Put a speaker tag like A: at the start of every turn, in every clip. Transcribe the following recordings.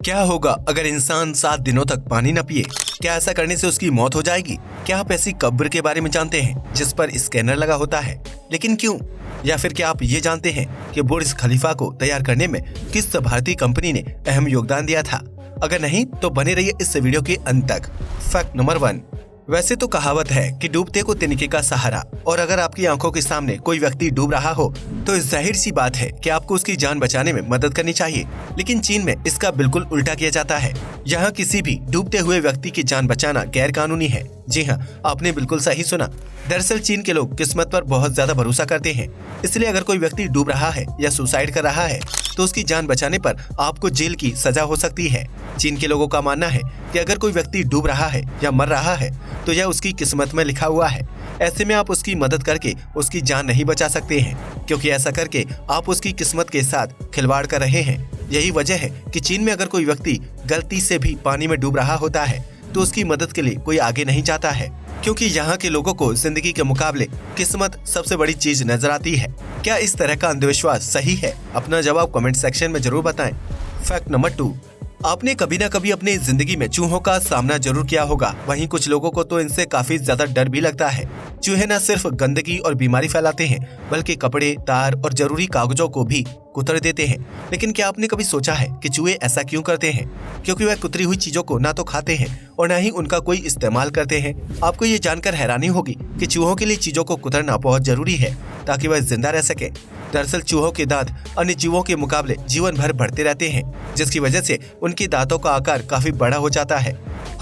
A: क्या होगा अगर इंसान 7 दिनों तक पानी न पिए? क्या ऐसा करने से उसकी मौत हो जाएगी? क्या आप ऐसी कब्र के बारे में जानते हैं जिस पर स्कैनर लगा होता है, लेकिन क्यों? या फिर क्या आप ये जानते हैं कि बुर्ज खलीफा को तैयार करने में किस भारतीय कंपनी ने अहम योगदान दिया था? अगर नहीं तो बने रहिए इस वीडियो के अंत तक। Fact number 1। वैसे तो कहावत है कि डूबते को तिनके का सहारा, और अगर आपकी आंखों के सामने कोई व्यक्ति डूब रहा हो तो जाहिर सी बात है कि आपको उसकी जान बचाने में मदद करनी चाहिए। लेकिन चीन में इसका बिल्कुल उल्टा किया जाता है। यहाँ किसी भी डूबते हुए व्यक्ति की जान बचाना गैर कानूनी है। जी हाँ, आपने बिल्कुल सही सुना। दरअसल चीन के लोग किस्मत पर बहुत ज्यादा भरोसा करते हैं, इसलिए अगर कोई व्यक्ति डूब रहा है या सुसाइड कर रहा है तो उसकी जान बचाने पर आपको जेल की सजा हो सकती है। चीन के लोगों का मानना है कि अगर कोई व्यक्ति डूब रहा है या मर रहा है तो यह उसकी किस्मत में लिखा हुआ है। ऐसे में आप उसकी मदद करके उसकी जान नहीं बचा सकते हैं, क्योंकि ऐसा करके आप उसकी किस्मत के साथ खिलवाड़ कर रहे हैं। यही वजह है कि चीन में अगर कोई व्यक्ति गलती से भी पानी में डूब रहा होता है तो उसकी मदद के लिए कोई आगे नहीं जाता है, क्योंकि यहाँ के लोगों को जिंदगी के मुकाबले किस्मत सबसे बड़ी चीज नजर आती है। क्या इस तरह का अंधविश्वास सही है? अपना जवाब कमेंट सेक्शन में जरूर बताएं। Fact number 2। आपने कभी न कभी अपनी जिंदगी में चूहों का सामना जरूर किया होगा। वहीं कुछ लोगों को तो इनसे काफी ज्यादा डर भी लगता है। चूहे न सिर्फ गंदगी और बीमारी फैलाते हैं, बल्कि कपड़े, तार और जरूरी कागजों को भी कुतर देते हैं। लेकिन क्या आपने कभी सोचा है कि चूहे ऐसा क्यों करते हैं? क्योंकि वह कुतरी हुई चीजों को ना तो खाते हैं और न ही उनका कोई इस्तेमाल करते हैं। आपको ये जानकर हैरानी होगी कि चूहों के लिए चीजों को कुतरना बहुत जरूरी है ताकि वह जिंदा रह सके। दरअसल चूहों के दांत अन्य जीवों के मुकाबले जीवन भर बढ़ते रहते हैं, जिसकी वजह से उनके दांतों का आकार काफी बड़ा हो जाता है।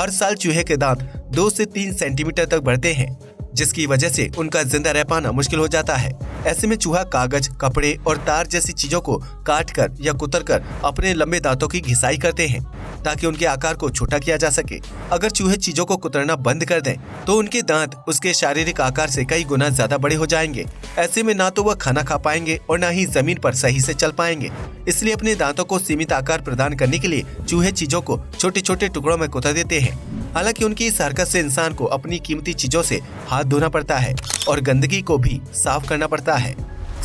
A: हर साल चूहे के दांत 2 से 3 सेंटीमीटर तक बढ़ते हैं, जिसकी वजह से उनका जिंदा रह पाना मुश्किल हो जाता है। ऐसे में चूहा कागज, कपड़े और तार जैसी चीजों को काट कर या कुतर कर अपने लंबे दांतों की घिसाई करते हैं ताकि उनके आकार को छोटा किया जा सके। अगर चूहे चीजों को कुतरना बंद कर दें तो उनके दांत उसके शारीरिक आकार से कई गुना ज्यादा बड़े हो जाएंगे। ऐसे में ना तो वह खाना खा पाएंगे और ना ही जमीन पर सही से चल पाएंगे। इसलिए अपने दांतों को सीमित आकार प्रदान करने के लिए चूहे चीजों को छोटे छोटे टुकड़ों में कुतर देते हैं। हालांकि उनकी इस हरकत से इंसान को अपनी कीमती चीजों से हाथ धोना पड़ता है और गंदगी को भी साफ करना पड़ता है।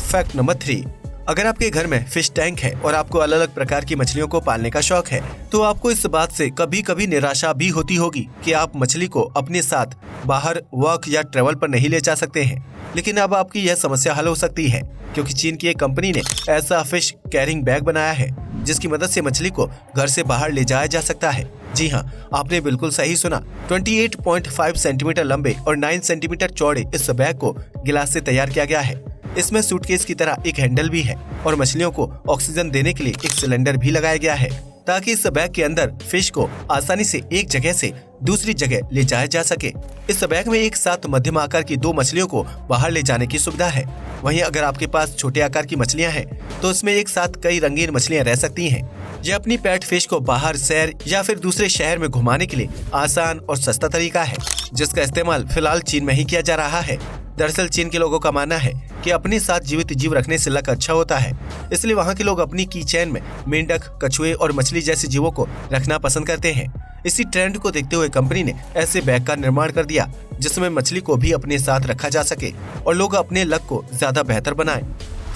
A: Fact number 3। अगर आपके घर में फिश टैंक है और आपको अलग अलग प्रकार की मछलियों को पालने का शौक है तो आपको इस बात से कभी कभी निराशा भी होती होगी कि आप मछली को अपने साथ बाहर वॉक या ट्रेवल पर नहीं ले जा सकते हैं। लेकिन अब आपकी यह समस्या हल हो सकती है, क्योंकि चीन की एक कंपनी ने ऐसा फिश कैरिंग बैग बनाया है जिसकी मदद से मछली को घर से बाहर ले जाया जा सकता है। जी हाँ, आपने बिल्कुल सही सुना। 28.5 सेंटीमीटर लंबे और 9 सेंटीमीटर चौड़े इस बैग को गिलास से तैयार किया गया है। इसमें सूटकेस की तरह एक हैंडल भी है और मछलियों को ऑक्सीजन देने के लिए एक सिलेंडर भी लगाया गया है ताकि इस बैग के अंदर फिश को आसानी से एक जगह से दूसरी जगह ले जाया जा सके। इस बैग में एक साथ मध्यम आकार की 2 मछलियों को बाहर ले जाने की सुविधा है। वहीं अगर आपके पास छोटे आकार की मछलियां हैं तो इसमें एक साथ कई रंगीन मछलियां रह सकती हैं। यह अपनी पेट फिश को बाहर शहर या फिर दूसरे शहर में घुमाने के लिए आसान और सस्ता तरीका है, जिसका इस्तेमाल फिलहाल चीन में ही किया जा रहा है। दरअसल चीन के लोगों का मानना है कि अपने साथ जीवित जीव रखने से लक अच्छा होता है, इसलिए वहाँ के लोग अपनी की चेन में मेंढक, कछुए और मछली जैसे जीवों को रखना पसंद करते हैं। इसी ट्रेंड को देखते हुए कंपनी ने ऐसे बैग का निर्माण कर दिया जिसमें मछली को भी अपने साथ रखा जा सके और लोग अपने लक को ज्यादा बेहतर बनाएं।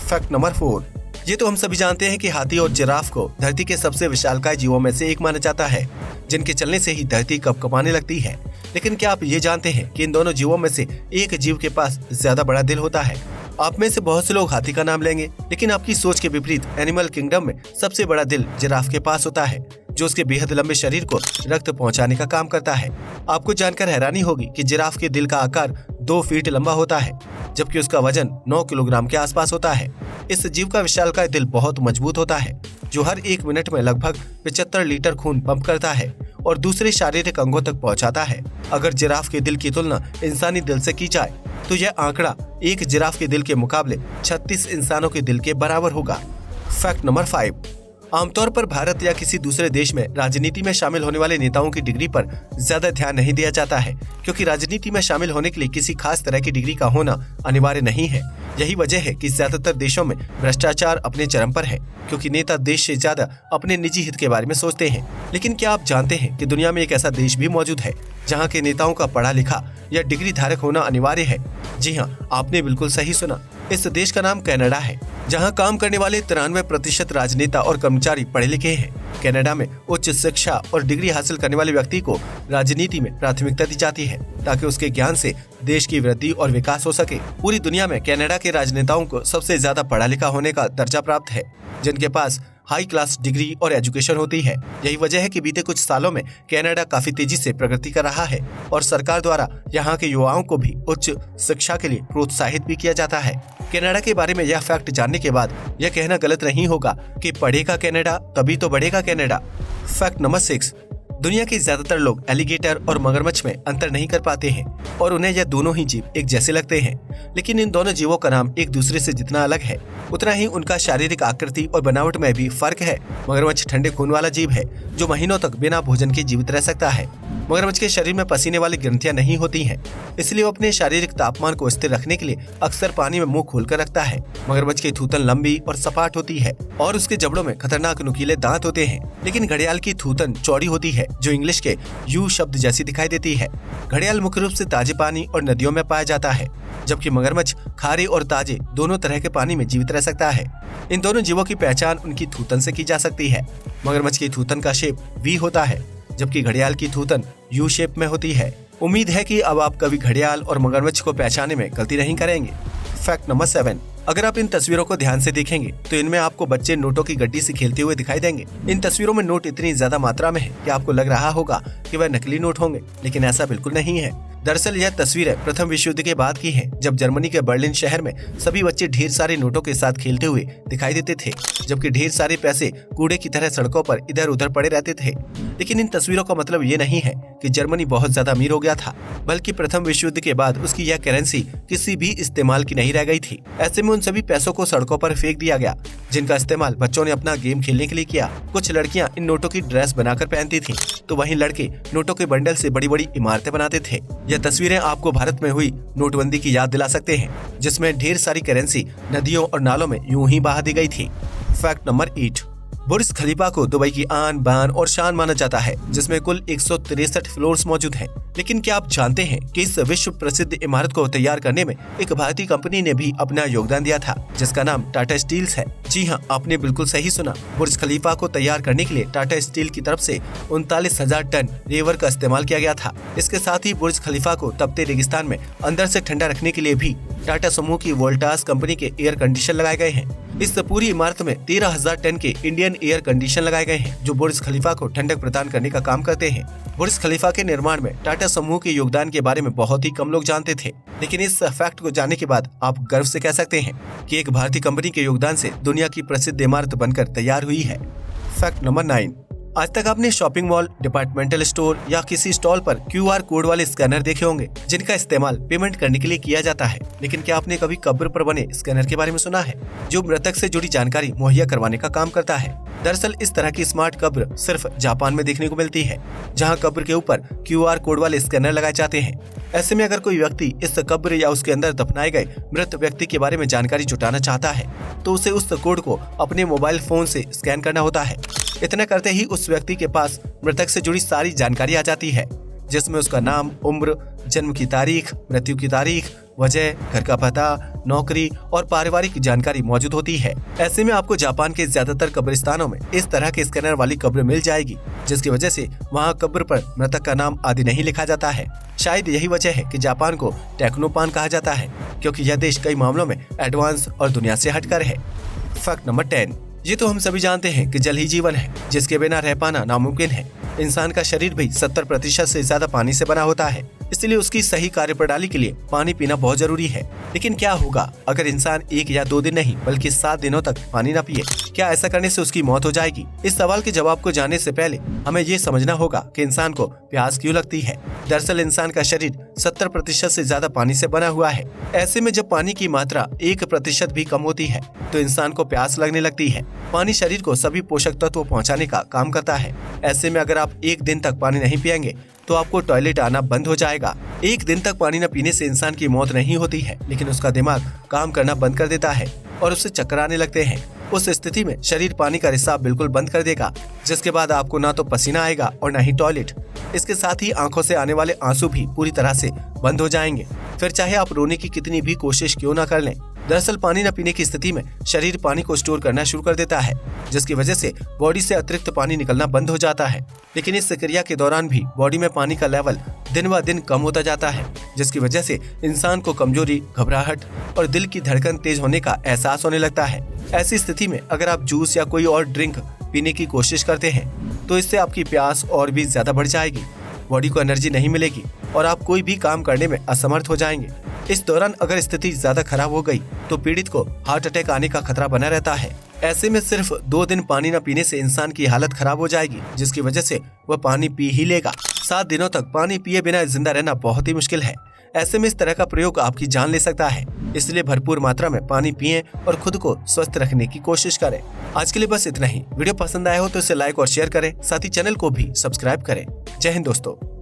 A: Fact number 4। ये तो हम सभी जानते हैं कि हाथी और जिराफ को धरती के सबसे विशालकाय जीवों में से एक माना जाता है, जिनके चलने से ही धरती कँपकँपाने लगती है। लेकिन क्या आप ये जानते हैं कि इन दोनों जीवों में से एक जीव के पास ज्यादा बड़ा दिल होता है? आप में से बहुत से लोग हाथी का नाम लेंगे, लेकिन आपकी सोच के विपरीत एनिमल किंगडम में सबसे बड़ा दिल जिराफ के पास होता है, जो उसके बेहद लंबे शरीर को रक्त पहुंचाने का काम करता है। आपको जानकर हैरानी होगी कि जिराफ के दिल का आकार 2 फीट लंबा होता है, जबकि उसका वजन 9 किलोग्राम के आसपास होता है। इस जीव का विशालकाय दिल बहुत मजबूत होता है, जो हर 1 मिनट में लगभग 75 लीटर खून पंप करता है और दूसरे शारीरिक अंगों तक पहुंचाता है। अगर जिराफ के दिल की तुलना इंसानी दिल से की जाए तो यह आंकड़ा एक जिराफ के दिल के मुकाबले 36 इंसानों के दिल के बराबर होगा। Fact number 5। आमतौर पर भारत या किसी दूसरे देश में राजनीति में शामिल होने वाले नेताओं की डिग्री पर ज्यादा ध्यान नहीं दिया जाता है, क्योंकि राजनीति में शामिल होने के लिए किसी खास तरह की डिग्री का होना अनिवार्य नहीं है। यही वजह है कि ज्यादातर देशों में भ्रष्टाचार अपने चरम पर है, क्योंकि नेता देश से ज्यादा अपने निजी हित के बारे में सोचते हैं। लेकिन क्या आप जानते हैं कि दुनिया में एक ऐसा देश भी मौजूद है जहाँ के नेताओं का पढ़ा लिखा या डिग्री धारक होना अनिवार्य है? जी हाँ, आपने बिल्कुल सही सुना। इस देश का नाम कनाडा है, जहां काम करने वाले 93% राजनेता और कर्मचारी पढ़े लिखे हैं। कनाडा में उच्च शिक्षा और डिग्री हासिल करने वाले व्यक्ति को राजनीति में प्राथमिकता दी जाती है ताकि उसके ज्ञान से देश की वृद्धि और विकास हो सके। पूरी दुनिया में कनाडा के राजनेताओं को सबसे ज्यादा पढ़ा लिखा होने का दर्जा प्राप्त है, जिनके पास हाई क्लास डिग्री और एजुकेशन होती है। यही वजह है कि बीते कुछ सालों में कनाडा काफी तेजी से प्रगति कर रहा है और सरकार द्वारा यहाँ के युवाओं को भी उच्च शिक्षा के लिए प्रोत्साहित भी किया जाता है। कनाडा के बारे में यह फैक्ट जानने के बाद यह कहना गलत नहीं होगा कि पढ़ेगा कनाडा तभी तो बढ़ेगा कनाडा। फैक्ट नंबर 6, दुनिया के ज्यादातर लोग एलिगेटर और मगरमच्छ में अंतर नहीं कर पाते हैं और उन्हें यह दोनों ही जीव एक जैसे लगते हैं, लेकिन इन दोनों जीवों का नाम एक दूसरे से जितना अलग है उतना ही उनका शारीरिक आकृति और बनावट में भी फर्क है। मगरमच्छ ठंडे खून वाला जीव है जो महीनों तक बिना भोजन के जीवित रह सकता है। मगरमच्छ के शरीर में पसीने वाली ग्रंथियां नहीं होती हैं, इसलिए वो अपने शारीरिक तापमान को स्थिर रखने के लिए अक्सर पानी में मुंह खोलकर रखता है। मगरमच्छ की थूथन लंबी और सपाट होती है और उसके जबड़ों में खतरनाक नुकीले दांत होते हैं, लेकिन घड़ियाल की थूथन चौड़ी होती है जो इंग्लिश के यू शब्द जैसी दिखाई देती है। घड़ियाल मुख्य रूप से ताजे पानी और नदियों में पाया जाता है, जबकि मगरमच्छ खारे और ताजे दोनों तरह के पानी में जीवित रह सकता है। इन दोनों जीवों की पहचान उनकी थूथन से की जा सकती है। मगरमच्छ की थूथन का शेप वी होता है, जबकि घड़ियाल की थूथन यू शेप में होती है। उम्मीद है कि अब आप कभी घड़ियाल और मगरमच्छ को पहचानने में गलती नहीं करेंगे। फैक्ट नंबर 7, अगर आप इन तस्वीरों को ध्यान से देखेंगे तो इनमें आपको बच्चे नोटों की गड्डी से खेलते हुए दिखाई देंगे। इन तस्वीरों में नोट इतनी ज्यादा मात्रा में है कि आपको लग रहा होगा कि वह नकली नोट होंगे, लेकिन ऐसा बिल्कुल नहीं है। दरअसल यह तस्वीरें प्रथम विश्व युद्ध के बाद की हैं, जब जर्मनी के बर्लिन शहर में सभी बच्चे ढेर सारे नोटों के साथ खेलते हुए दिखाई देते थे, जबकि ढेर सारे पैसे कूड़े की तरह सड़कों पर इधर उधर पड़े रहते थे। लेकिन इन तस्वीरों का मतलब ये नहीं है कि जर्मनी बहुत ज्यादा अमीर हो गया था, बल्कि प्रथम विश्व युद्ध के बाद उसकी यह करेंसी किसी भी इस्तेमाल की नहीं रह गई थी। ऐसे में उन सभी पैसों को सड़कों पर फेंक दिया गया, जिनका इस्तेमाल बच्चों ने अपना गेम खेलने के लिए किया। कुछ लड़कियां इन नोटों की ड्रेस बनाकर पहनती थीं, तो वहीं लड़के नोटों के बंडल से बड़ी बड़ी इमारतें बनाते थे। यह तस्वीरें आपको भारत में हुई नोटबंदी की याद दिला सकते हैं, जिसमें ढेर सारी करेंसी नदियों और नालों में यूं ही बहा दी गई थी। फैक्ट नंबर 8, बुर्ज खलीफा को दुबई की आन बान और शान माना जाता है, जिसमें कुल 163 फ्लोर्स मौजूद हैं। लेकिन क्या आप जानते हैं कि इस विश्व प्रसिद्ध इमारत को तैयार करने में एक भारतीय कंपनी ने भी अपना योगदान दिया था, जिसका नाम टाटा स्टील्स है। जी हाँ, आपने बिल्कुल सही सुना। बुर्ज खलीफा को तैयार करने के लिए टाटा स्टील की तरफ से 39,000 टन रेवर का इस्तेमाल किया गया था। इसके साथ ही बुर्ज खलीफा को तपते रेगिस्तान में अंदर से ठंडा रखने के लिए भी टाटा समूह की वोल्टास कंपनी के एयर कंडीशन लगाए गए हैं। इस पूरी इमारत में 13,000 टन के इंडियन एयर कंडीशन लगाए गए हैं, जो बुर्ज खलीफा को ठंडक प्रदान करने का काम करते हैं। बुर्ज खलीफा के निर्माण में टाटा समूह के योगदान के बारे में बहुत ही कम लोग जानते थे, लेकिन इस फैक्ट को जानने के बाद आप गर्व से कह सकते हैं कि एक भारतीय कंपनी के योगदान से दुनिया की प्रसिद्ध इमारत बनकर तैयार हुई है। फैक्ट नंबर 9, आज तक आपने शॉपिंग मॉल, डिपार्टमेंटल स्टोर या किसी स्टॉल पर QR कोड वाले स्कैनर देखे होंगे, जिनका इस्तेमाल पेमेंट करने के लिए किया जाता है। लेकिन क्या आपने कभी कब्र पर बने स्कैनर के बारे में सुना है, जो मृतक से जुड़ी जानकारी मुहैया करवाने का काम करता है? दरअसल इस तरह की स्मार्ट कब्र सिर्फ जापान में देखने को मिलती है, जहां कब्र के ऊपर QR कोड वाले स्कैनर लगाए जाते हैं। ऐसे में अगर कोई व्यक्ति इस कब्र या उसके अंदर दफनाए गए मृत व्यक्ति के बारे में जानकारी जुटाना चाहता है, तो उसे उस कोड को अपने मोबाइल फोन से स्कैन करना होता है। इतना करते ही उस व्यक्ति के पास मृतक से जुड़ी सारी जानकारी आ जाती है, जिसमें उसका नाम, उम्र, जन्म की तारीख, मृत्यु की तारीख, वजह, घर का पता, नौकरी और पारिवारिक जानकारी मौजूद होती है। ऐसे में आपको जापान के ज्यादातर कब्रिस्तानों में इस तरह के स्कैनर वाली कब्र मिल जाएगी, जिसकी वजह से वहां कब्र पर मृतक का नाम आदि नहीं लिखा जाता है। शायद यही वजह है कि जापान को टेक्नोपान कहा जाता है, क्योंकि यह देश कई मामलों में एडवांस और दुनिया से हटकर है। फैक्ट नंबर 10, ये तो हम सभी जानते हैं कि जल ही जीवन है, जिसके बिना रह पाना नामुमकिन है। इंसान का शरीर भी 70% से ज्यादा पानी से बना होता है, इसलिए उसकी सही कार्यप्रणाली के लिए पानी पीना बहुत जरूरी है। लेकिन क्या होगा अगर इंसान 1 या 2 दिन नहीं बल्कि 7 दिनों तक पानी न पिए? क्या ऐसा करने से उसकी मौत हो जाएगी? इस सवाल के जवाब को जानने से पहले हमें ये समझना होगा कि इंसान को प्यास क्यों लगती है। दरअसल इंसान का शरीर 70% से ज्यादा पानी से बना हुआ है। ऐसे में जब पानी की मात्रा 1% भी कम होती है तो इंसान को प्यास लगने लगती है। पानी शरीर को सभी पोषक तत्व पहुँचाने का काम करता है। ऐसे में अगर आप 1 दिन तक पानी नहीं पिएंगे तो आपको टॉयलेट आना बंद हो जाएगा। 1 दिन तक पानी न पीने से इंसान की मौत नहीं होती है, लेकिन उसका दिमाग काम करना बंद कर देता है और उसे चक्कर आने लगते हैं। उस स्थिति में शरीर पानी का रिसाव बिल्कुल बंद कर देगा, जिसके बाद आपको ना तो पसीना आएगा और ना ही टॉयलेट। इसके साथ ही आंखों से आने वाले आंसू भी पूरी तरह से बंद हो जाएंगे। फिर चाहे आप रोने की कितनी भी कोशिश क्यों ना कर लें, दरअसल पानी न पीने की स्थिति में शरीर पानी को स्टोर करना शुरू कर देता है, जिसकी वजह से बॉडी से अतिरिक्त पानी निकलना बंद हो जाता है। लेकिन इस क्रिया के दौरान भी बॉडी में पानी का लेवल दिन ब दिन कम होता जाता है, जिसकी वजह से इंसान को कमजोरी, घबराहट और दिल की धड़कन तेज होने का एहसास होने लगता है। ऐसी स्थिति में अगर आप जूस या कोई और ड्रिंक पीने की कोशिश करते हैं तो इससे आपकी प्यास और भी ज्यादा बढ़ जाएगी, बॉडी को एनर्जी नहीं मिलेगी और आप कोई भी काम करने में असमर्थ हो जाएंगे। इस दौरान अगर स्थिति ज्यादा खराब हो गई तो पीड़ित को हार्ट अटैक आने का खतरा बना रहता है। ऐसे में सिर्फ 2 दिन पानी न पीने से इंसान की हालत खराब हो जाएगी, जिसकी वजह से वह पानी पी ही लेगा। 7 दिनों तक पानी पिए बिना जिंदा रहना बहुत ही मुश्किल है। ऐसे में इस तरह का प्रयोग आपकी जान ले सकता है, इसलिए भरपूर मात्रा में पानी पिएं और खुद को स्वस्थ रखने की कोशिश करें। आज के लिए बस इतना ही। वीडियो पसंद आया हो तो इसे लाइक और शेयर करें, साथ ही चैनल को भी सब्सक्राइब करें। जय हिंद दोस्तों।